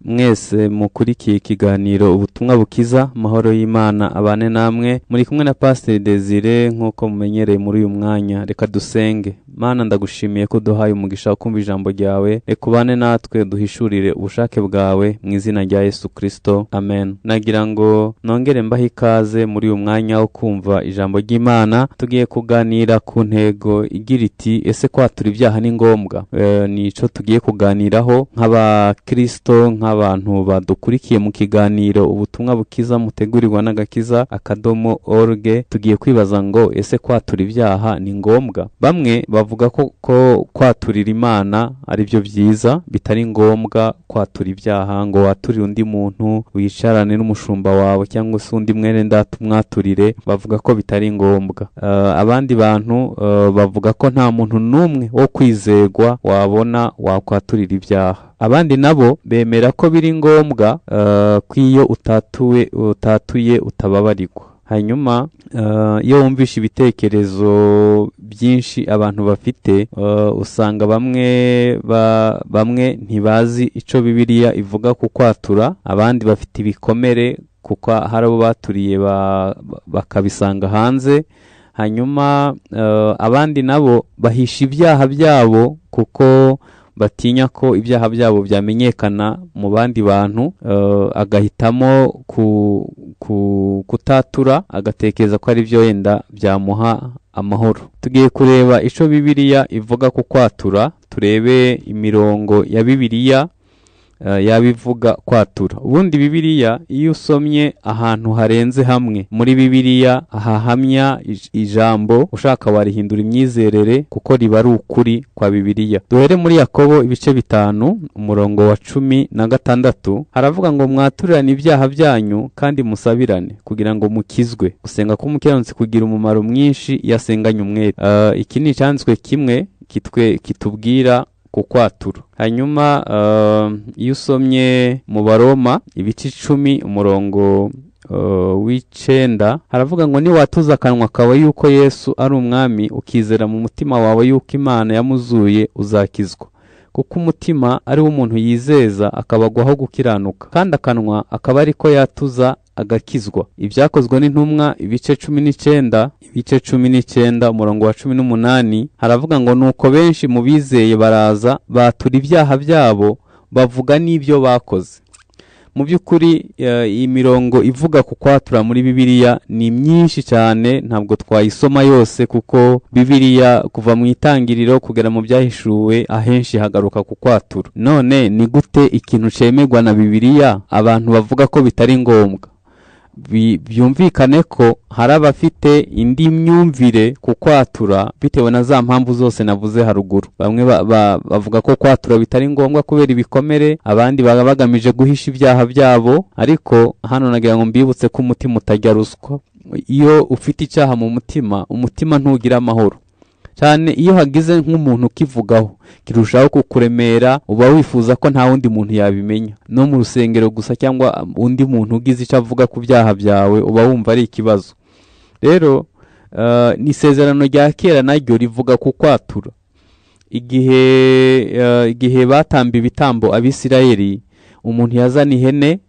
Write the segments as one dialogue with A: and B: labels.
A: mwese mukurikiye ikiganiro ubutumwa bukiza amahoro y'Imana abane namwe. Muri kumwe na Pastor Desire nk'uko mumenyereye muri uyu mwanya. Reka dusenge. Mana, ndagushimiye ko duhaye umugisha wo kumva ijambo ryawe. Reka ubane natwe duhishurire ubushake bwawe mu izina rya Yesu Kristo. Amen. Nagira ngo nongere mbahe ikaze muri uyu mwanya wo kumva ijambo ry'Imana. Tugiye kuganira ku ntego igira iti ese kwatura ibyaha ni ngombwa? Nico tugiye kuganiraho nk'abakristo, nk'abantu badukurikiye mu kiganiro ubutumwa bukiza mutegurirwa n'agakiza.org. Tugiye kwibaza ngo ese kwatura ibyaha ni ngombwa? Bamwe bavuga ko kwaturira Imana ari byo byiza, bitari ngombwa kwatura ibyaha ngo waturire undi muntu, wicarane n'umushumba wawe cyangwa se undi mwene data umwaturire. Bavuga ko bitari ngombwa. Abandi bantu bavuga ko nta muntu n'umwe wo kwizegwa wabona wakwaturira ibyaha. Abandi nabo bemera ko biri ngombwa ko iyo utatuye utababarirwa. Hanyuma iyo wumvishe ibitekerezo byinshi abantu bafite, usanga bamwe ntibazi ico Bibiliya ivuga ku kwatura. Abandi bafite ibikomere kuko hari abo baturiye bakabisanga hanze. Hanyuma abandi nabo bahisha ibyaha byabo kuko batinya ko ibyaha byabo byamenyekana mu bandi bantu, agahitamo kutatura, agatekereza ko ari byo yenda byamuha amahoro. Tugiye kureba ico Bibiliya ivuga ku kwatura, turebe imirongo ya Bibiliya yabivuga kwatura. Ubundi Bibiliya iyo usomye ahantu harenze hamwe muri Bibiliya hahamya ijambo, ushaka warihindura imyizerere kuko riba ari ukuri kwa Bibiliya. Duhere muri Yakobo ibice 5 umurongo wa 16. Haravuga ngo mwaturirane ibyaha byanyu kandi musabirane kugira ngo mukizwe. Gusenga k'umukiranutsi kugira umumaro mwinshi yasenganye umwete. Iki ni icyanditswe kimwe kitubwira kukwatura. Hanyuma iyo usomye mu Baroma ibice 10 umurongo w'9 haravuga ngo niwatuza akanwa kawe yuko Yesu ari umwami, ukizera mu mutima wawe yuko Imana yamuzuye, uzakizwa. Kuko umutima ari wo umuntu yizeza akabagwaho gukiranuka, kandi akanwa akaba ariko yatuza agakizwa. Ibyakozwe n'intumwa ibice 19 umurongo wa 18 haravuga ngo nuko benshi mu bizeye baraza batura ibyaha byabo, bavuga n'ibyo bakoze. Mu by'ukuri imirongo ivuga ku kwatura muri Bibiliya ni myinshi cyane, ntabwo twayisoma yose kuko Bibiliya kuva mu itangiriro kugera mu byahishuwe ahenshi hagaruka ku kwatura. None ni gute ikintu cemerwa na Bibiliya abantu bavuga ko bitari ngombwa? Byumvikane ko hari abafite indi myumvire ku kwatura bitewe na za mpamvu zose navuze haruguru. Bamwe bavuga ko kwatura bitari ngombwa kubera ibikomere, abandi bagamije guhisha ibyaha byabo. Ariko hano nagira ngo mbibutse ko umutima utajya ruswa. Iyo ufite icyaha mu umutima ntugira amahoro cyane. Iyo hagize nk'umuntu ukivugaho kirushaho kukuremera, uba wifuza ko nta wundi muntu yabimenya. No mu rusengero gusa cyangwa undi muntu ugize icyo avuga ku byaha byawe uba wumva ari ikibazo. Rero ni isezerano rya kera naryo rivuga ku kwatura. Igihe batamba ibitambo Abisirayeli, umuntu yazana ihene,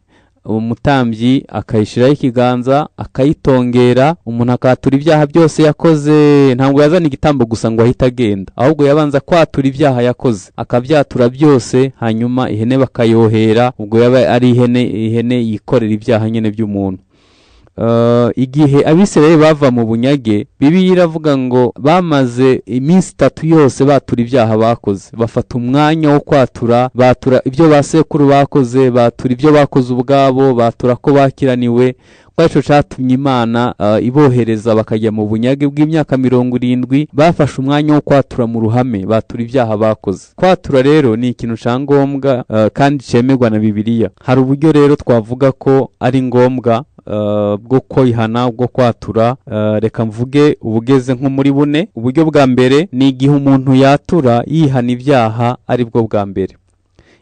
A: umutambyi akayishiraho ikiganza akayitongera, umuntu akatura ibyaha byose yakoze. Ntabwo yazana igitambo gusa ngo ahita agenda, ahubwo yabanza kwatura ibyaha yakoze, akabyatura byose, hanyuma ihene bakayohera. Ubwo yaba ari ihene yikorera ibyaha nyene by'umuntu. Igihe Abisirayeli bava mu bunyage, Bibiliya iravuga ngo bamaze iminsi 3 yose batura ibyaha bakoze. Bafata umwanya wo kwatura, batura ibyo basekuru bakoze, batura ibyo bakoze ubwabo, batura ko bakiraniwe. Kwaco catumye Imana ibohereza bakajya mu bunyage bw'imyaka 70. Bafashe umwanya wo kwatura mu ruhame, batura ibyaha bakoze. Kwatura rero ni ikintu cangombwa kandi cemerwa na Bibiliya. Hari uburyo rero twavuga ko ari ngombwa bwo kwihana, bwo kwatura. Reka mvuge ubugeze nko muri bune. Uburyo bwa mbere ni igihe umuntu yatura yihana ibyaha, ari bwo bwa mbere.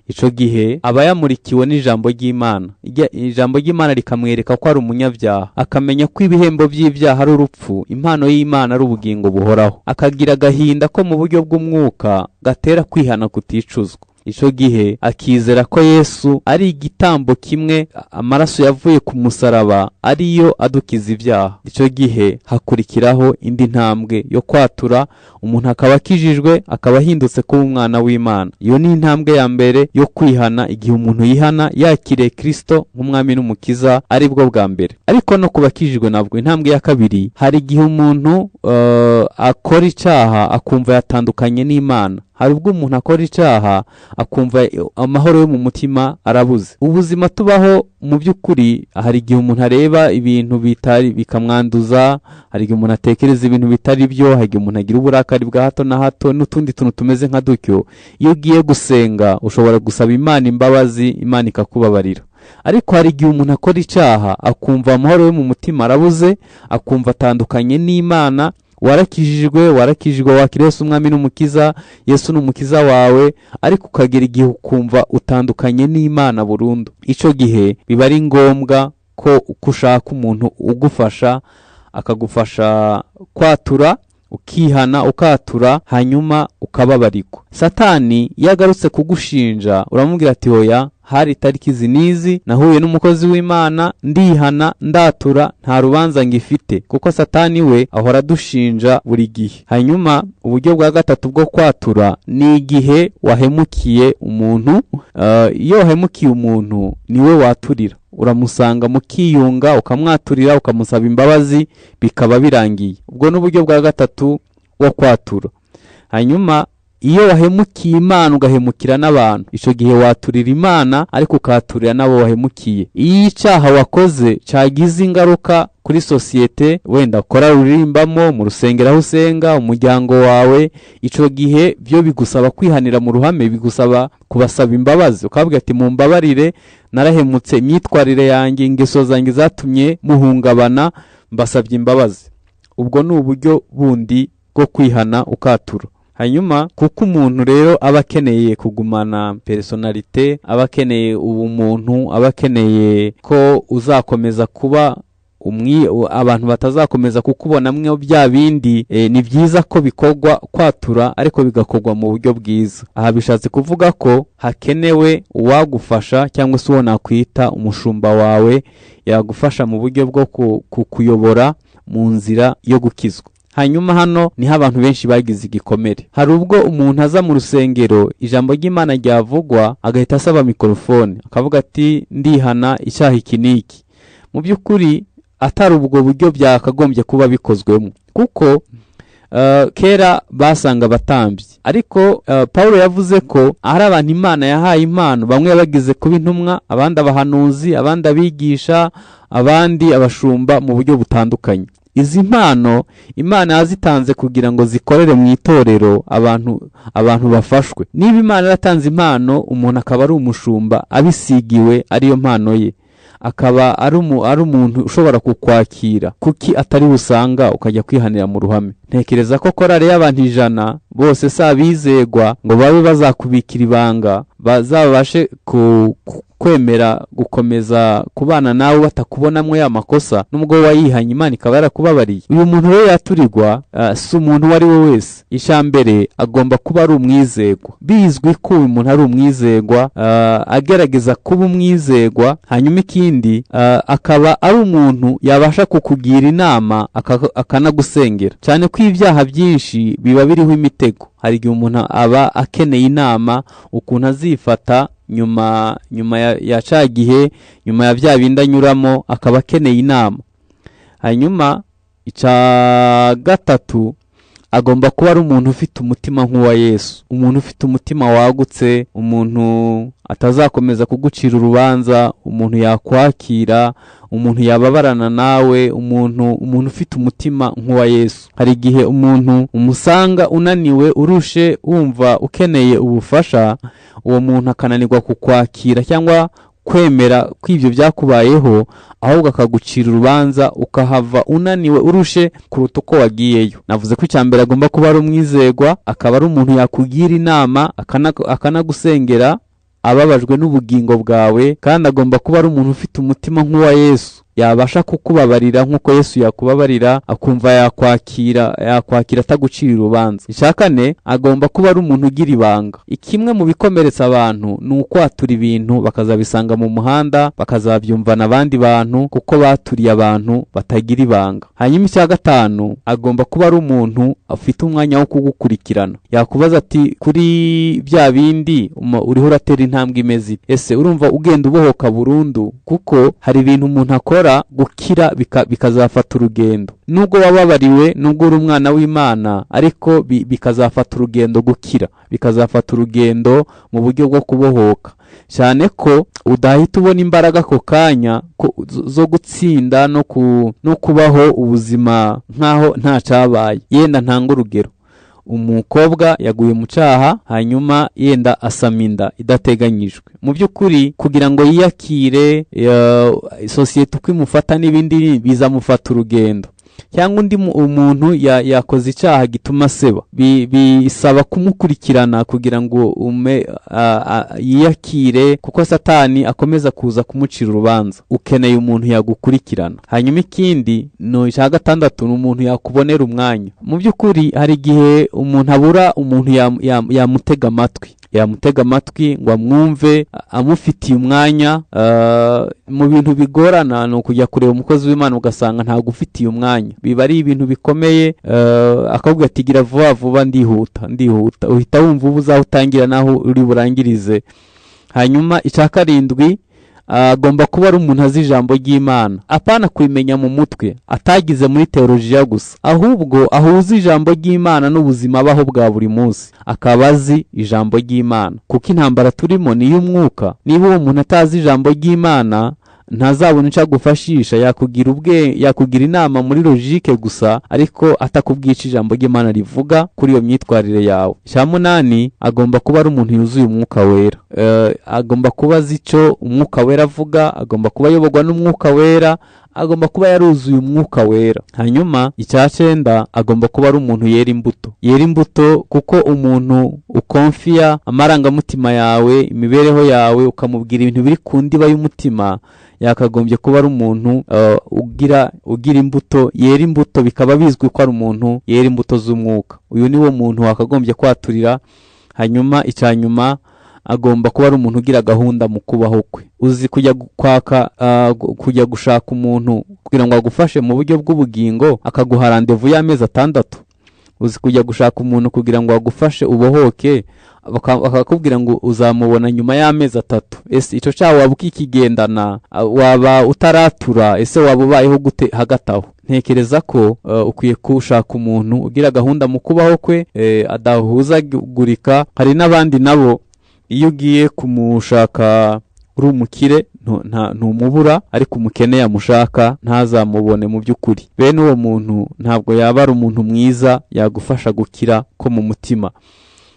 A: Ico gihe aba yamurikiwe n'ijambo ry'Imana. Ijambo ry'Imana rikamwereka ko ari umunyabyaha, akamenya ko ibihembo by'ibyaha ari urupfu, impano y'Imana ari ubugingo buhoraho. Akagira agahinda ko mu buryo bw'umwuka gatera kwihana kuticuzwa. ico gihe akizera ko Yesu ari igitambo kimwe, amaraso yavuye ku musaraba ariyo adukiza ibyaha. Ico gihe hakurikiraho indi ntambwe yo kwatura, umuntu akaba akijijwe, akaba ahindutse kuba umwana w'Imana. Iyo ni intambwe ya mbere yo kwihana. Igihe umuntu yihana yakiriye Kristo nk'umwami n'umukiza, ari bwo bwa mbere. Ariko no kubakijijwe nabwo intambwe ya kabiri, hari igihe umuntu akora icaha akumva yatandukanye n'Imana. Hari ubwo umuntu akora icaha akumva amahoro yo mu mutima arabuze. Ubuzima tubaho mu by'ukuri, hari igihe umuntu areba ibintu bitari bikamwanduza, hari igihe umuntu atekereza ibintu bitari byo, hari igihe umuntu agira uburakari bwa hato na hato n'utundi tuntu tumeze nka dutyo. Iyo ugiye gusenga ushobora gusaba Imana imbabazi, Imana ikakubabarira. Ariko hari igihe umuntu akora icaha akumva amahoro yo mu mutima arabuze, akumva atandukanye n'Imana. Warakijijwe wakiriye Yesu umwami n'umukiza, Yesu n'umukiza wawe, ariko ukagera igihe ukumva utandukanye n'Imana burundu. Ico gihe biba ari ngombwa ko ushaka umuntu ugufasha, akagufasha kwatura, ukihana ukatura, hanyuma ukababarirwa. Satani yagarutse kugushinja, uramubwira ati hoya, hari itariki zinizi nahuye n'umukozi w'Imana, ndihana ndatura, nta rubanza ngifite. Kuko Satani we ahora dushinja buri gihe. Hanyuma uburyo bwa gatatu bwo kwatura ni igihe wahemukiye umuntu. Iyo wahemukiye umuntu niwe waturira, uramusanga mukiyunga, ukamwaturira, ukamusaba imbabazi, bikaba birangiye. Ubwo n'uburyo bwa gatatu bwo kwatura. Hanyuma iyo wahemukiye Imana ugahemukira n'abantu, ico gihe waturira Imana ariko ukaturira nabo wahemukiye. Iyo icaha wakoze cagize ingaruka kuri sosiyete, wenda ukora uririmbamo, mu rusengero aho usenga, umuryango wawe, ico gihe byo bigusaba kwihanira mu ruhame, bigusaba kubasaba imbabazi, ukabwira ati mumbabarire, narahemutse, imyitwarire yanjye, ingeso zanjye zatumye muhungabana, mbasabye imbabazi. Ubwo ni uburyo bundi bwo kwihana ukatura. Hanyuma kuko umuntu rero aba akeneye kugumana personalite, aba akeneye ubumuntu, aba akeneye ko uzakomeza kuba abantu batazakomeza kukubona mwe bya bindi, ni byiza ko bikorwa kwatura, ariko bigakorwa mu buryo bwiza. Aha bishatse kuvuga ko hakenewe uwagufasha, cyangwa se uwo nakwita umushumba wawe, yagufasha mu buryo bwo kukuyobora mu nzira yo gukizwa. Hanyuma hano niho abantu benshi bagize igikomere. Hari ubwo umuntu aza mu rusengero, ijambo ry'Imana ryavugwa, agahita asaba mikrofone, akavuga ati ndihana icyaha iki n'iki. Mu by'ukuri atari ubwo buryo byakagombye kuba bikozwemo, kuko kera basanga abatambyi. Ariko Paulo yavuze ko ari abantu Imana yahaye impano, bamwe yabagize kuba intumwa, abandi abahanuzi, abandi abigisha, abandi abashumba mu buryo butandukanye. Izi mpano Imana yazitanze kugira ngo zikorere mu itorero, abantu bafashwe. Niba Imana yaratanze impano, umuntu akaba ari umushumba abisigiwe ariyo mpano ye, akaba ari umuntu ushobora kukwakira, kuki atari usanga ukajya kwihanira mu ruhame. Ntekereza ko korale y'abantu 100 bose sabizegwa ngo babe bazakubikira ibanga, bazabashe kwemera gukomeza kubana nawe batakubonamwe ya makosa, n'ubwo wayihanye Imana ikaba yarakubabariye. Uyu muntu rero yaturirwa, si umuntu wari we wese. Ishambere agomba kuba ari umwizegwa, bizwi ko uyu muntu ari umwizegwa, agerageza kuba umwizegwa. Hanyuma ikindi, akaba ari umuntu yabasha kukugira inama, akanagusengera. Cyane ko ibyaha byinshi biba biriho imitego. Hari igihe umuntu aba akeneye inama ukuntu azifata nyuma ya cagihe, nyuma ya bya bindi anyuramo, akaba akeneye inama. Hanyuma ica gatatu, agomba kuba ari umuntu ufite umutima nk'uwa Yesu, umuntu ufite umutima wagutse, umuntu atazakomeza kugucira urubanza, umuntu yakwakira, umuntu yababarana nawe, umuntu ufite umutima nk'uwa Yesu. Hari igihe umuntu umusanga unaniwe, urushe, wumva ukeneye ubufasha, uwo muntu akananirwa kukwakira cyangwa kwemera kw'ibyo byakubayeho, ahubwo akagucira urubanza, ukahava unaniwe urushe kuruta uko wagiyeyo. Navuze ko icyambere agomba kuba ari umwizegwa, akaba ari umuntu yakugira inama, akanagusengera ababajwe n'ubugingo bwawe, kandi agomba kuba ari umuntu ufite umutima nk'uwa Yesu, yabasha kukubabarira nk'uko Yesu yakubabarira, akumva yakwakira atagucira urubanza. Icya kane, agomba kuba ari umuntu ugira ibanga. Ikimwe mu bikomeretsa abantu ni ukwatura ibintu bakazabisanga mu muhanda, bakazabyumvana abandi bantu kuko baturiye abantu batagira ibanga. Hanyuma icya gatanu, agomba kuba ari umuntu afite umwanya wo kugukurikirana. Yakubaza ati kuri bya bindi uriho uratera intambwe imeze ese urumva ugenda ubohoka burundu? Kuko hari ibintu umuntu akora gukira bikazafata urugendo. Nubwo wababariwe, nubwo uri umwana w'Imana, ariko bikazafata urugendo gukira, bikazafata urugendo mu buryo bwo kubohoka, cyane ko udahita ubona imbaraga ako kanya zo gutsinda no kubaho ubuzima nkaho nta cyabaye. Yenda ntanga urugero, umukobwa yaguye mu cyaha, hanyuma yenda asama inda idateganyijwe. Mu by'ukuri kugira ngo yiyakire, sosiyete uko imufata n'ibindi bizamufata urugendo. Cyangwa undi umuntu yakoze icyaha gituma aseba, bisaba kumukurikirana kugira ngo yiyakire, kuko Satani akomeza kuza kumucira urubanza. Ukeneye umuntu yagukurikirana. Hanyuma ikindi cya gatandatu, ni umuntu yakubonera umwanya. Mu by'ukuri hari igihe umuntu abura umuntu yamutega amatwi ngo amwumve, amufitiye umwanya. Mu bintu bigorana ni ukujya kureba umukozi w'Imana ugasanga ntabwo ufitiye umwanya. Biba ari ibintu bikomeye. Akavuga ati gira vuba vuba, ndihuta. Uhita wumva ubu uzahutangira naho uri burangirize. Hanyuma icya karindwi, agomba kuba ari umuntu azi ijambo ry'Imana, apana kurimenya mu mutwe, atagize muri teolojiya gusa, ahubwo ahuza ijambo ry'Imana n'ubuzima abaho bwa buri munsi, akaba azi ijambo ry'Imana, kuko intambara turimo ni iy'umwuka. Niba uwo muntu atazi ijambo ry'Imana, ntazabona icyo agufashisha. Yakugira inama muri logike gusa, ariko atakubwica ijambo ry'Imana rivuga kuri iyo myitwarire yawe. Icya munani, agomba kuba ari umuntu yuzuye umwuka wera. Agomba kuba azi icyo umwuka wera avuga, agomba kuba ayoborwa n'umwuka wera, agomba kuba yaruzuye umwuka wera. Hanyuma icya cyenda, agomba kuba ari umuntu yera imbuto, kuko umuntu ukonfiya amarangamutima yawe, imibereho yawe, ukamubwira ibintu biri ku ndiba y'umutima, yakagombye kuba ari umuntu ugira imbuto, yera imbuto, bikaba bizwi ko ari umuntu yera imbuto z'umwuka. Uyu ni wo muntu wakagombye kwaturira. Hanyuma icya nyuma, agomba kuba ari umuntu ugira gahunda mu kubaho kwe. Uzi kujya gushaka umuntu kugira ngo agufashe mu buryo bw'ubugingo, akaguha randevu y'amezi 6. Uzi kujya gushaka umuntu kugira ngo agufashe ubohoke, bakakubwira ngo uzamubona nyuma y'amezi 3. Ese icyo cyawe waba ukikigendana, waba utaratura, ese waba ubayeho gute hagati aho? Ntekereza ko ukwiye gushaka umuntu ugira gahunda mu kubaho kwe, adahuzagurika. Hari n'abandi nabo, iyo ugiye kumushaka uri umukire ntumubura, ariko umukene yamushaka ntazamubone mu by'ukuri. Bene uwo muntu ntabwo yaba ari umuntu mwiza yagufasha gukira ko mu mutima.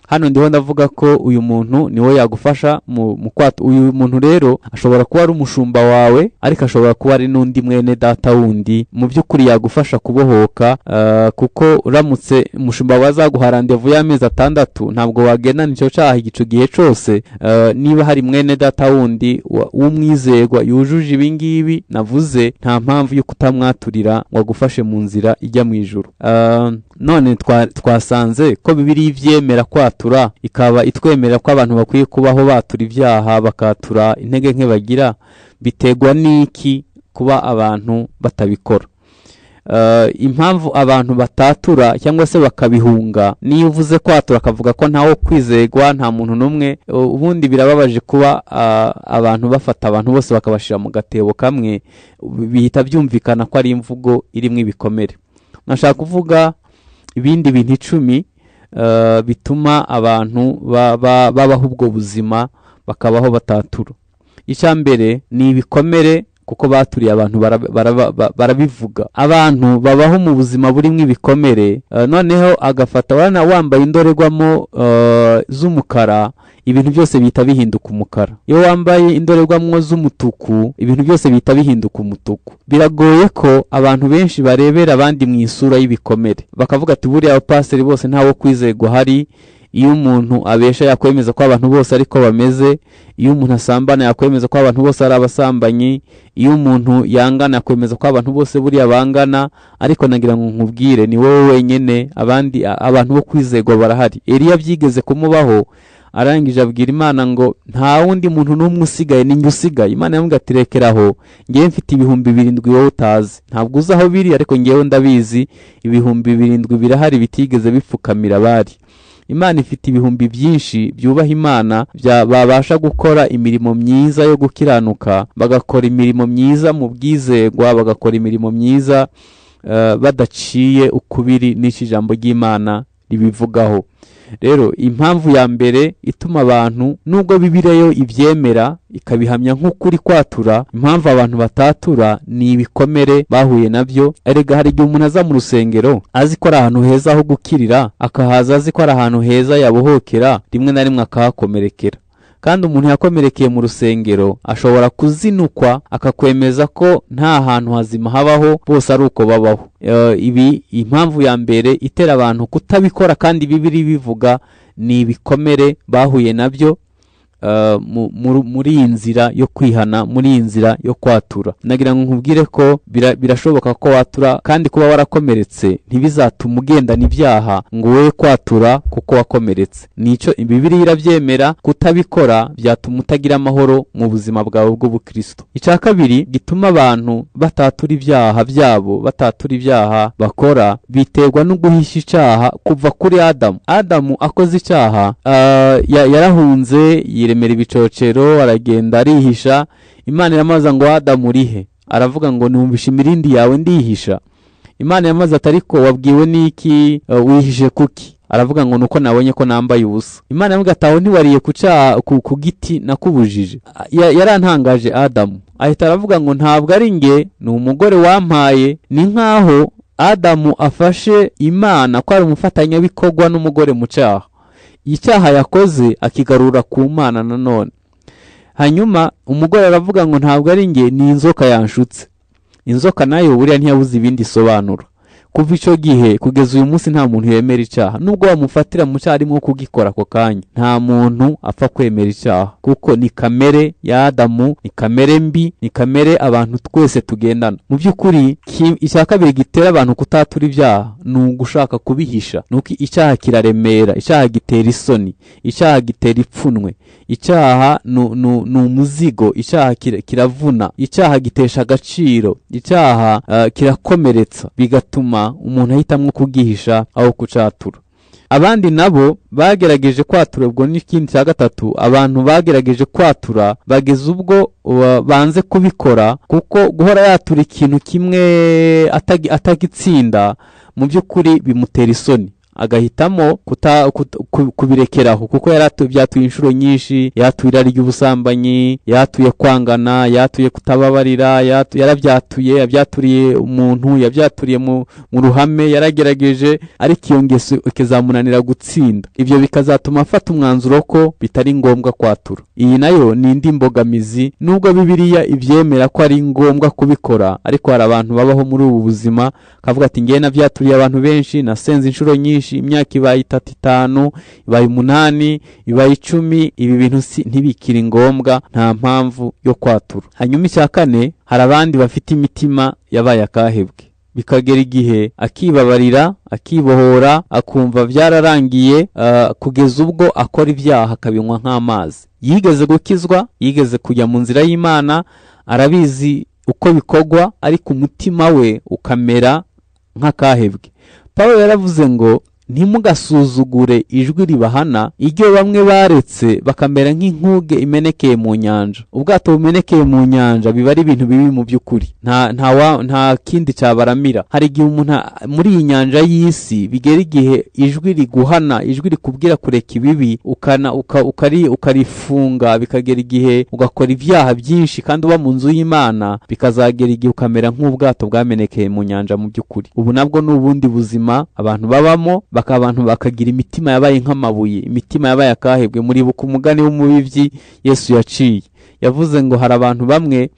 A: Hano ndiho ndavuga ko uyu muntu niwe yagufasha mu kwata. Uyu muntu rero ashobora kuba ari umushumba wawe, ariko ashobora kuba ari n'undi mwene data wundi, mu by'ukuri yagufasha kubohoka. Kuko uramutse umushumba wazaguha randevu y'amezi 6, ntabwo wagendana icyo cyaha igico gihe cyose. Niba hari mwene data wundi w'umwizerwa yujuje ibingibi navuze, nta mpamvu yo kutamwaturira ngo agufashe mu nzira ijya mu ijuru. None twasanze ko Bibiliya ivyemera kwatura, ikaba itwemerera ko abantu bakwiye kubaho batura ibyaha, bakatura intege nke bagira. Bitegwa n'iki kuba abantu batabikora? Impamvu abantu batatura cyangwa se bakabihunga, niyo uvuze kwatura akavuga ko ntawo kwizegwa, nta muntu n'umwe. Ubundi birababaje kuba abantu bafata abantu bose bakabashira mu gatebo kamwe, bihita byumvikana ko ari imvugo irimo ibikomere. Nashaka kuvuga ibindi bintu 10 bituma abantu babaho ubwo buzima bakabaho batatura. Icya mbere ni ibikomere, kuko baturiye abantu barabivuga. Abantu babaho mu buzima burimo ibikomere, noneho agafata wana wambaye indorerwamo z'umukara, ibintu byose bihita bihinduka umukara. Iyo wambaye indorerwamo z'umutuku, ibintu byose bihita bihinduka umutuku. Biragoye ko abantu benshi barebera abandi mu isura y'ibikomere, bakavuga ati buriya abapasiteri bose ntawo kwizegwa hari, iyo umuntu abesha yakwemeza ko abantu bose ariko bameze, iyo umuntu asambana yakwemeza ko abantu bose ari abasambanyi, iyo umuntu yangana yakwemeza ko abantu bose buriya bangana. Ariko nagira ngo nkubwire ni wowe wenyene, abandi abantu bo kwizerwa barahari. Eliya byigeze kumubaho, arangije abwira Imana ngo nta wundi muntu n'umwe usigaye, ni njye usigaye. Imana yamubwira ati rekeraho, ngewe mfite 7,000 wowe utazi, ntabwo uzi aho biri ariko ngewe ndabizi. 7,000 birahari bitigeze bipfukamira bari. Imana ifite ibihumbi byinshi byubaha Imana, babasha gukora imirimo myiza yo gukiranuka, bagakora imirimo myiza mu bwizerwa, bagakora imirimo myiza badaciye ukubiri n'iki jambo ry'Imana ribivugaho. Rero impamvu ya mbere ituma abantu, nubwo Bibiliya ibyemera ikabihamya nk'ukuri kwatura, impamvu abantu batatura ni ibikomere bahuye nabyo. Erega hari igihe umuntu aza mu rusengero azi ko ari ahantu heza ho gukirira, akahaza azi ko ari ahantu heza yabohokera, rimwe na rimwe akahakomerekera. Kandi umuntu yakomerekeye mu rusengero ashobora kuzinukwa akakwemeza ko nta hantu hazima habaho, bose ari uko babaho. Ibi impamvu ya mbere itera abantu kutabikora, kandi Bibiliya bivuga ni ibikomere bahuye nabyo muri iyi nzira yo kwihana, muri iyi nzira yo kwatura. Nagira ngo nkubwire ko birashoboka ko watura, kandi kuba warakomeretse ntibizatuma ugendana ibyaha ngo we kwatura kuko wakomeretse. Nico Bibiliya irabyemera. Kutabikora byatuma utagira amahoro mu buzima bwawe bw'ubukristo. Icya kabiri gituma abantu batatura ibyaha byabo, batatura ibyaha bakora, biterwa no guhisha icyaha kuva kuri Adamu. Adamu akoze icyaha, yarahunze yiremera ibicocero, aragenda arihisha. Imana iramaza ngo Adamu urihe? Aravuga ngo numvishe imirindi yawe ndihisha. Imana yamaze ati ariko wabwiwe n'iki wihishe kuki? Aravuga ngo nuko nabonye ko nambaye ubusa. Imana yamubwira ati aho ntiwariye ku giti nakubujije. Yarantangaje Adamu. Ahita aravuga ngo ntabwo ari nge, ni umugore wampaye. Ni nkaho Adamu afashe Imana ko ari umufatanyabikorwa n'umugore mu cyaha. Icyaha yakoze akigarura ku Mana nanone. Hanyuma umugore aravuga ngo ntabwo ari nge, ni inzoka yanshutse. Inzoka nayo buriya ntiyabuze ibindi sobanura. Kuva icyo gihe kugeza uyu munsi nta muntu yemera icyaha, nubwo bamufatira mu cyaha arimo kugikora ako kanya. Nta muntu apfa kwemera icyaha, kuko ni kamere ya Adamu, ni kamere mbi, ni kamere abantu twese tugendana. Mu by'ukuri icya kabiri gitera abantu kutatura ibyaha ni ugushaka kubihisha. Nuko icyaha kiraremera, icyaha gitera isoni, icyaha gitera ipfunwe, icyaha ni umuzigo, icyaha kiravuna, icyaha gitesha agaciro, icyaha kirakomeretsa, bigatuma umuntu ahitamwo kugihisha aho kucatura. Abandi nabo bagerageje kwatura. Ubwo n'ikindi cya gatatu, abantu bagerageje kwatura bageze ubwo banze kubikora, kuko guhora yatura ikintu kimwe atagitsinda mu by'ukuri bimutera isoni, agahitamo kubirekeraho, kuko byatuye inshuro nyinshi. Yatuye irari ry'ubusambanyi, yatuye kwangana, yatuye kutababarira, yabyaturiye umuntu, yabyaturiye mu ruhame, yaragerageje, ariko iyo ngeso ikazamunanira gutsinda. Ibyo bikazatuma afata umwanzuro ko bitari ngombwa kwatura. Iyi nayo ni indi mbogamizi. Nubwo Bibiliya ibyemera ko ari ngombwa kubikora, ariko hari abantu babaho muri ubu buzima kavuga ati ngiye nabyaturiye abantu benshi, nasenze inshuro nyinshi, imyaka ibaye 3, 5, ibaye 8, ibaye 10, ibi bintu ntibikiri ngombwa, nta mpamvu yo kwatura. Hanyuma icya kane, hari abandi bafite imitima yabaye akahebwe, bikagera igihe akibabarira, akibohora, akumva byararangiye, kugeza ubwo akora ibyaha akabinywa nk'amazi. Yigeze gukizwa, yigeze kujya mu nzira y'Imana, arabizi uko bikogwa, ariko umutima we ukamera nk'akahebwe. Pawulo yaravuze ngo ntimugasuzugure ijwi ribahana, iryo bamwe baretse bakamera nk'inkuge imenekeye mu nyanja. Ubwato bumenekeye mu nyanja biba ari ibintu bibi mu by'ukuri, nta kindi cyabaramira. Hari igihe umuntu muri iyi nyanja y'isi bigera igihe ijwi riguhana, ijwi rikubwira kureka ibibi, ukarifunga, bikagera igihe ugakora ibyaha byinshi kandi uba mu nzu y'Imana, bikazagera igihe ukamera nk'ubwato bwamenekeye mu nyanja mu by'ukuri. Ubu nabwo ni ubundi buzima abantu babamo, abantu bakagira imitima yabaye nk'amabuye, imitima yabaye akahebwe. Muribuka umugani w'umubibyi Yesu yaciye, yavuze ngo hari abantu bamwe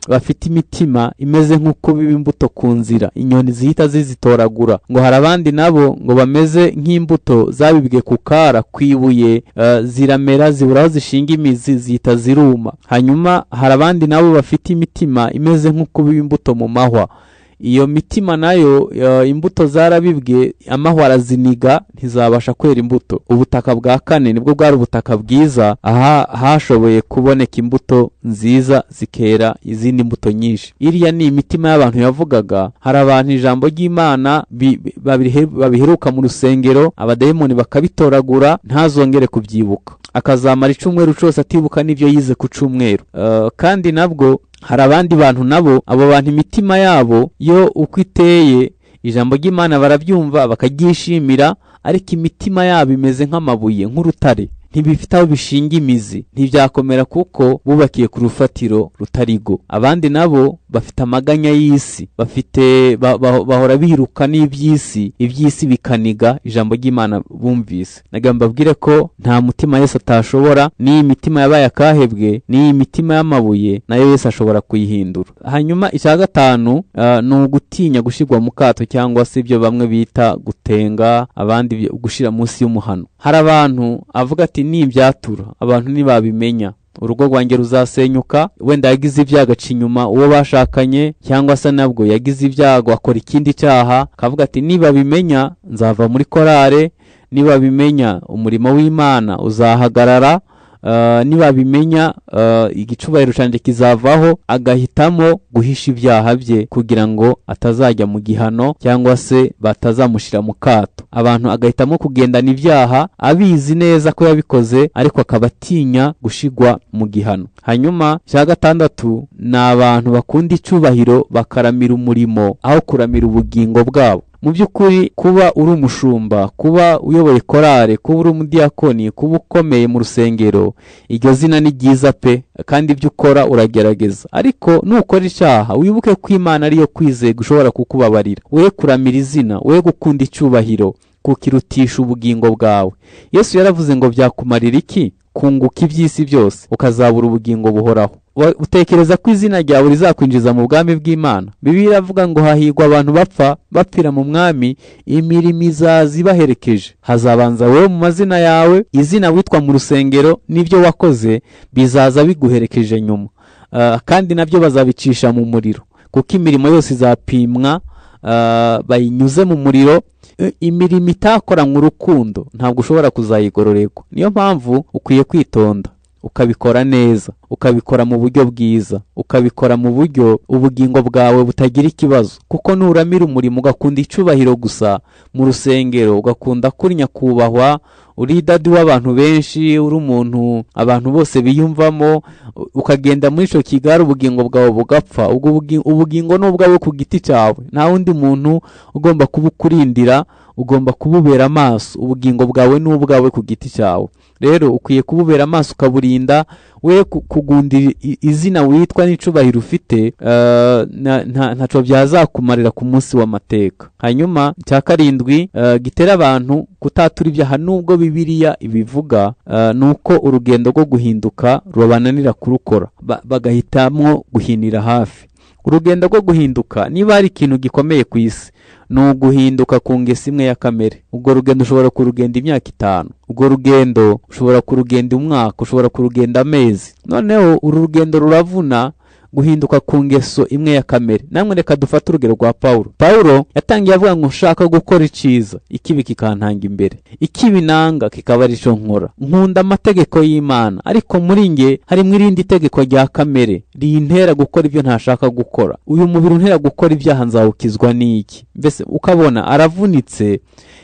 A: bafite imitima imeze nk'uko biba imbuto ku nzira inyoni zihita zizitoragura. Ngo hari abandi nabo ngo bameze nk'imbuto zabibwe ku kara kwibuye, ziramera zibura aho zishinga imizi zihita ziruma. Hanyuma hari abandi nabo bafite imitima imeze nk'uko biba imbuto mu mahwa. Iyo mitima nayo imbuto zarabibwe, amahwa araziniga ntizabasha kwera imbuto. Ubutaka bwa kane nibwo bwari ubutaka bwiza, aha hashoboye kuboneka imbuto nziza zikera izindi mbuto nyinshi. Iriya ni imitima y'abantu yavugaga. Hari abantu ijambo ry'Imana babiheruka mu rusengero, abadayimoni bakabitoragura ntazongere kubyibuka, akazamara icumweru cyose atibuka n'ibyo yize ku cumweru. Kandi nabwo hari abandi bantu nabo, abo bantu imitima yabo yo uko iteye ijambo ry'Imana barabyumva bakaryishimira, ariko imitima yabo imeze nk'amabuye, nk'urutare, ntibifite aho bishinga imizi, ntibyakomera kuko bubakiye ku rufatiro rutarigo. Abandi nabo bafite amaganya y'isi, bahora biruka n'iby'isi, iby'isi bikaniga ijambo ry'Imana bumvise. Nagira mbabwire ko nta mutima Yesu atashobora, n'iyi mitima yabaye akahebwe, n'iyi mitima y'amabuye nayo Yesu ashobora kuyihindura. Hanyuma icya gatanu ni ugutinya gushyirwa mu kato, cyangwa se ibyo bamwe bita gutenga, abandi gushyira munsi y'umuhano. Hari abantu avuga ati nibyatura abantu ntibabimenya, urugo rwanjye ruzasenyuka. Wenda yagize ibyago aca inyuma uwo bashakanye, cyangwa se nabwo yagize ibyago akora ikindi cyaha, akavuga ati nibabimenya nzava muri korale, nibabimenya umurimo w'Imana uzahagarara, nibabimenya igicubahiro cyanjye kizavaho. Agahitamo guhisha ibyaha bye kugira ngo atazajya mu gihano, cyangwa se batazamushyira mu kato. Abantu agahitamo kugendana ibyaha abizi neza ko yabikoze, ariko akaba atinya gushigwa mu gihano. Hanyuma cya gatandatu ni abantu bakunda icubahiro bakaramira umurimo aho kuramira ubugingo bwabo. Mu by'ukuri kuba uri umushumba, kuba uyoboye korale, kuba uri umudiyakoni, kuba ukomeye mu rusengero, iryo zina ni ryiza pe, kandi ibyo ukora uragerageza. Ariko nukora icyaha wibuke ko Imana ariyo kwizera ushobora kukubabarira. We kuramira izina, we gukunda icyubahiro kukirutisha ubugingo bwawe. Yesu yaravuze ngo byakumarira iki kunguka iby'isi byose ukazabura ubugingo buhoraho? Utekereza ko izina ryawe rizakwinjiza mu bwami bw'Imana? Bibiliya iravuga ngo hahigwa abantu bapfira mu mwami, imirimo izaza ibaherekeje. Hazabanza wowe mu mazina yawe, izina witwa mu rusengero n'ibyo wakoze bizaza biguherekeje nyuma, kandi nabyo bazabicisha mu muriro, kuko imirimo yose izapimwa bayinyuze mu muriro. Imirimo itakora mu rukundo ntabwo ushobora kuzayigororerwa. Niyo mpamvu ukwiye kwitonda ukabikora neza, ukabikora mu buryo bwiza, ukabikora mu buryo ubugingo bwawe butagira ikibazo. Kuko nuramira umurimo ugakunda icubahiro gusa mu rusengero, ugakunda kurinya kubahwa, uri dadi w'abantu benshi, uri umuntu abantu bose biyumvamo, ukagenda muri ico kigara, ubugingo bwawe bugapfa. Ubwo ubugingo n'ubwawe ku giti cyawe, nta wundi muntu ugomba kubukurindira, ugomba kububera amaso. Ubugingo bwawe n'ubwawe ku giti cyawe. Rero ukwiye kububera amaso ukaburinda, we kugundira izina witwa n'icubahiro ufite, ntaco byazakumarira ku munsi w'amateka. Hanyuma cya karindwi gitera abantu kutatura ibyaha nubwo Bibiliya ibivuga, nuko urugendo rwo guhinduka rubananira kurukora, bagahitamo guhinira hafi. Urugendo rwo guhinduka, niba hari ikintu gikomeye ku isi, ni uguhinduka ku ngeso imwe ya kamere. Ubwo rugendo ushobora kurugenda imyaka 5, ubwo rugendo ushobora kurugenda umwaka, ushobora kurugenda amezi. Noneho uru rugendo ruravuna, guhinduka ku ngeso imwe ya kamere. Namwe reka dufate urugero rwa Paulo yatangiye avuga ngo nshaka gukora iciza, ikibi kikantanga imbere, ikibi nanga kikaba ari cyo nkora. Nkunda amategeko y'Imana, ariko muri nge hari mwirindi tegeko rya kamere rintera gukora ibyo ntashaka gukora. Uyu mubiri untera gukora ibyaha nzawukizwa n'iki? Mbese ukabona aravunitse.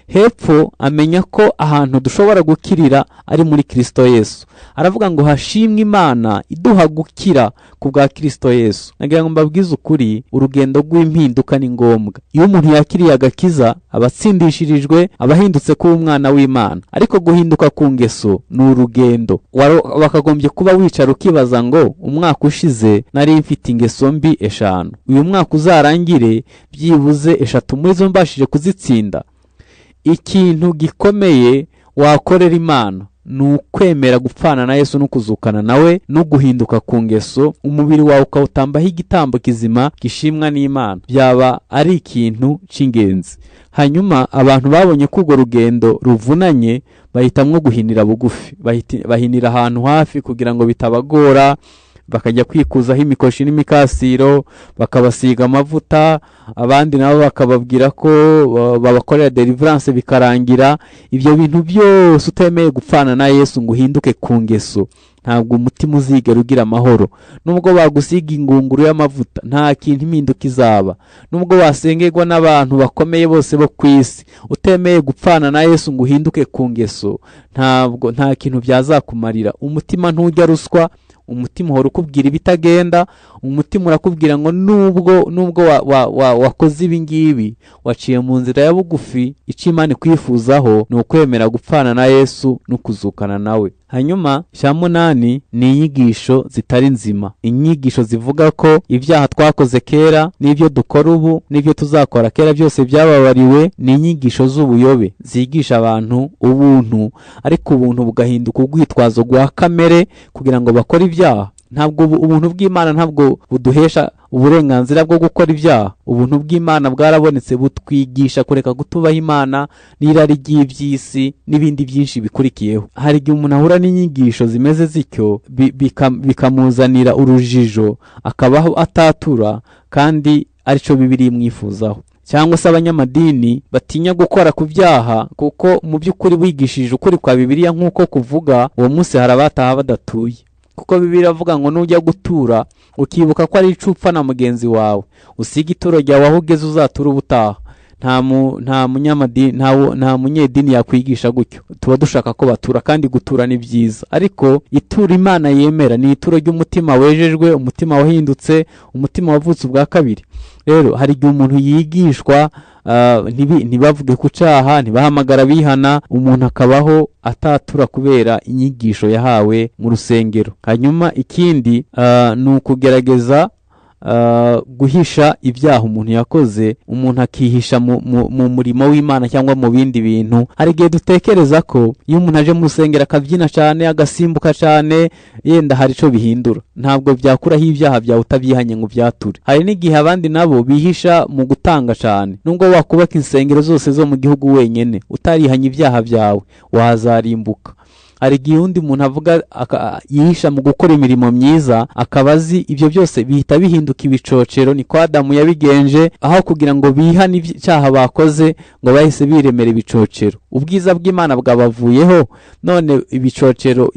A: Hepfo amenya ko ahantu dushobora gukirira ari muri Kristo Yesu. Aravuga ngo hashimwe Imana iduha gukira ku bwa Kristo Yesu. Nagira ngo mbabwize ukuri, urugendo rw'impinduka ni ngombwa. Iyo umuntu yakiriye agakiza, abatsindishirijwe, abahindutse kuba umwana w'Imana. Ariko guhinduka ku ngeso ni urugendo. Wakagombye kuba wicara ukibaza ngo umwaka ushize nari mfite ingeso mbi 5, uyu mwaka uzarangire byibuze 3 muri zo mbashije kuzitsinda. Ikintu gikomeye wakorera Imana ni ukwemera gupfana na Yesu no kuzukana nawe no guhinduka ku ngeso, umubiri wawe ukawutambaho igitambo kizima gishimwa n'Imana. Byaba ari ikintu cy'ingenzi. Hanyuma abantu babonye ko urwo rugendo ruvunanye bahitamwo guhinira bugufi, bahinira ahantu hafi kugira ngo bitabagora, bakajya kwikuzaho imikoshi n'imikasiro, bakabasiga amavuta, abandi nabo bakababwira ko babakorera deliverance bikarangira. Ibyo bintu byose utemeye gupfana na Yesu ngo uhinduke ku ngeso, ntabwo umutima uzigera ugira amahoro. Nubwo bagusiga ingunguru y'amavuta, nta kintu impinduka izaba. Nubwo wasengerwa n'abantu bakomeye bose bo ku isi, utemeye gupfana na Yesu ngo uhinduke ku ngeso, nta kintu byazakumarira. Umutima ntujya ruswa, umutima uhora ukubwira ibitagenda, umutima urakubwira ngo nubwo wakoze ibi ngibi, waciye mu nzira ya bugufi, icyo Imana ikwifuzaho ni ukwemera gupfana na Yesu no kuzukana nawe. Hanyuma cya munani ni inyigisho zitari nzima, inyigisho zivuga ko ibyaha twakoze kera n'ibyo dukora ubu n'ibyo tuzakora kera byose byababariwe. Ni inyigisho z'ubuyobe zigisha abantu ubuntu, ariko ubuntu bugahinduka urwitwazo rwa kamere kugira ngo bakore ibyaha. Ntabwo ubuntu bw'Imana ntabwo buduhesha uburenganzira bwo gukora ibyaha. Ubuntu bw'Imana bwarabonetse, butwigisha kureka gutubaha Imana n'irari ry'iby'isi n'ibindi byinshi bikurikiyeho. Hari igihe umuntu ahura n'inyigisho zimeze zityo bikamuzanira urujijo, akabaho atatura kandi aricyo Bibiliya imwifuzaho. Cyangwa se abanyamadini batinya gukora ku byaha kuko mu by'ukuri wigishije ukuri kwa Bibiliya nk'uko kuvuga, uwo munsi hari abataha badatuye. Kuko Bibiliya avuga ngo nujya gutura ukibuka ko ari icupfa na mugenzi wawe, usiga ituro ryawe aho ugeze uzatura ubutaha. Nta munyamadini, nta munyedini yakwigisha gutyo. Tuba dushaka ko batura, kandi gutura ni byiza, ariko itura Imana yemera ni ituro ry'umutima wejejwe, umutima wahindutse, umutima wavutse ubwa kabiri. Rero hari igihe umuntu yigishwa ntibavuge ku cyaha, ntibahamagara bihana, umuntu akabaho atatura kubera inyigisho yahawe mu rusengero. Hanyuma ikindi ni ukugerageza guhisha ibyaha umuntu yakoze, umuntu akihisha mu murimo w'Imana cyangwa mu bindi bintu. Hari igihe dutekereza ko iyo umuntu aje mu rusengero akabyina cyane, agasimbuka cyane, yenda hari icyo bihindura. Ntabwo byakuraho ibyaha byawe utabyihanye ngo byature. Hari n'igihe abandi nabo bihisha mu gutanga cyane. Nubwo wakubaka insengero zose zo mu gihugu wenyine, utarihanye ibyaha byawe wazarimbuka. Hari igihe undi muntu avuga yihisha mu gukora imirimo myiza, akaba azi ibyo byose bihita bihinduka ibicocero. Niko Adamu yabigenje, aho kugira ngo bihane icyaha bakoze ngo bahise biremera ibicocero. Ubwiza bw'Imana bwabavuyeho, none ibicocero,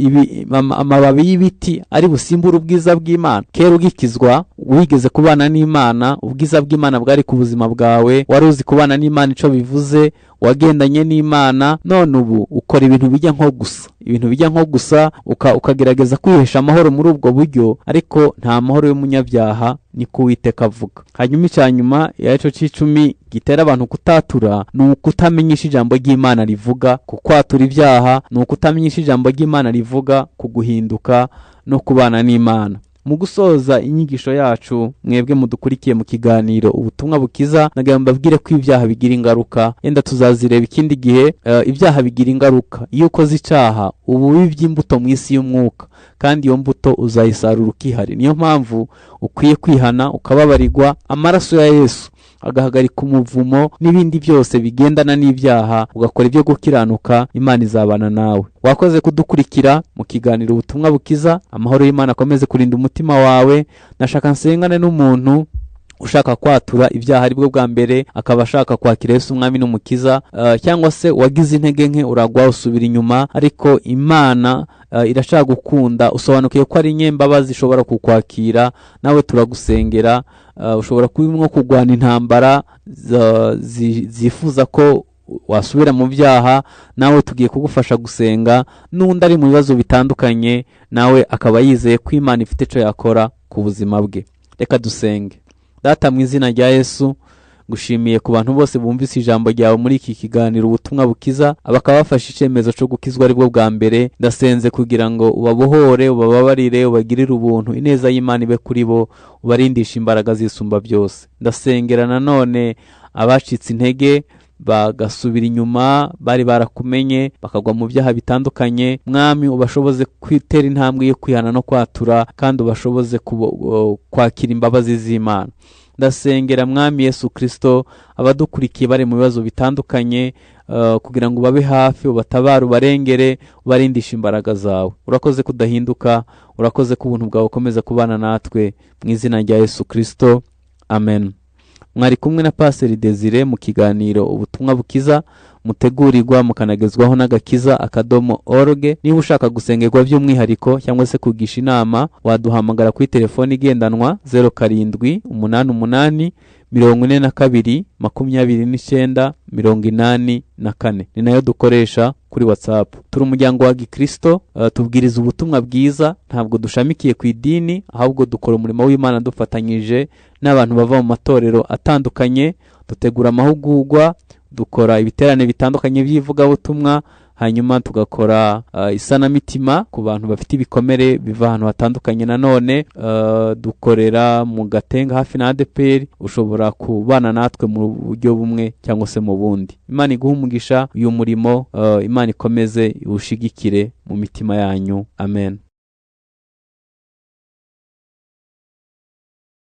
A: amababi y'ibiti ari busimbura ubwiza bw'Imana. Kera ugikizwa wigeze kubana n'Imana, ubwiza bw'Imana bwari ku buzima bwawe, wari uzi kubana n'Imana icyo bivuze, wagendanye n'Imana. None ubu ukora ibintu bijya nko gusa, ukagerageza kwihesha amahoro muri ubwo buryo, ariko nta mahoro y'umunyabyaha, niko Uwiteka avuga. Hanyuma icyanyuma y'icyo cy'icumi gitera abantu kutatura ni ukutamenyesha ijambo ry'Imana rivuga ku kwatura ibyaha, ni ukutamenyesha ijambo ry'Imana rivuga ku guhinduka no kubana n'Imana. Mu gusoza inyigisho yacu, mwebwe mudukurikiye mu kiganiro ubutumwa bukiza, nagamba mbabwire ko ibyaha bigira ingaruka. Yenda tuzazireba ikindi gihe. Ibyaha bigira ingaruka. Iyo ukoze icyaha ubu wibye imbuto mu isi y'umwuka, kandi iyo mbuto uzayisarura ukihari. Niyo mpamvu ukwiye kwihana, ukababarirwa. Amaraso ya Yesu agahagarika umuvumo n'ibindi byose bigendana n'ibyaha, ugakora ibyo gukiranuka. Imana izabana nawe. Wakoze kudukurikira mu kiganiro ubutumwa bukiza. Amahoro y'Imana akomeze kurinda umutima wawe. Nashaka nsengane n'umuntu ushaka kwatura ibyaha aribwo bwa mbere, akaba ashaka kwakira Yesu umwami n'umukiza, cyangwa se wagize intege nke uragwa usubira inyuma, ariko Imana irashaka gukunda. Usobanukiye ko ari inyembabazi, ishobora kukwakira. Nawe turagusengera. Ushobora kubimwo kugwana intambara zifuza ko wasubira mu byaha, nawe tugiye kugufasha gusenga. N'undi ari mu bibazo bitandukanye, nawe akaba yizeye ko Imana ifite icyo yakora ku buzima bwe. Reka dusenge. Data, mu izina rya Yesu, ngushimiye ku bantu bose bumvise ijambo ryawe muri iki kiganiro ubutumwa bukiza, bakaba bafashe icyemezo cyo gukizwa aribwo bwa mbere. Ndasenze kugira ngo ubabohore, ubababarire, ubagirire ubuntu, ineza y'Imana ibe kuri bo, ubarindisha imbaraga zisumba byose. Ndasengera nanone abacitse intege, bagasubira inyuma, bari barakumenye bakagwa mu byaha bitandukanye. Mwami, ubashoboze kwitera intambwe yo kwihana no kwatura, kandi ubashoboze kwakira imbabazi z'Imana. Ndasengera Mwami Yesu Kristo abadukurikiye bari mu bibazo bitandukanye, kugira ngo babe hafi, ubatabare, ubarengere, ubarindisha imbaraga zawe. Urakoze kudahinduka, urakoze ko ubuntu bwawe ukomeza kubana natwe, mu izina rya Yesu Kristo, amen. Mwari kumwe na Pastor Desire mu kiganiro ubutumwa bukiza, mutegurirwa mukanagezwaho n'agakiza.org. Niba ushaka gusengerwa by'umwihariko cyangwa se kugisha inama, waduhamagara kuri telefoni igendanwa 0788 42 29 84. Ni nayo dukoresha kuri WhatsApp. Turi umuryango wa Gikristo, tubwiriza ubutumwa bwiza, ntabwo dushamikiye ku idini, ahubwo dukora umurimo w'Imana dufatanyije n'abantu bava mu matorero atandukanye. Dutegura amahugurwa, dukora ibiterane bitandukanye by'ivugabutumwa, hanyuma tugakora isanamitima ku bantu bafite ibikomere biva ahantu hatandukanye. Nanone dukorera mu Gatenga hafi na ADPR. Ushobora kubana natwe mu buryo bumwe cyangwa se mu bundi. Imana iguhe umugisha uyu murimo, Imana ikomeze iwushigikire mu mitima yanyu, amen.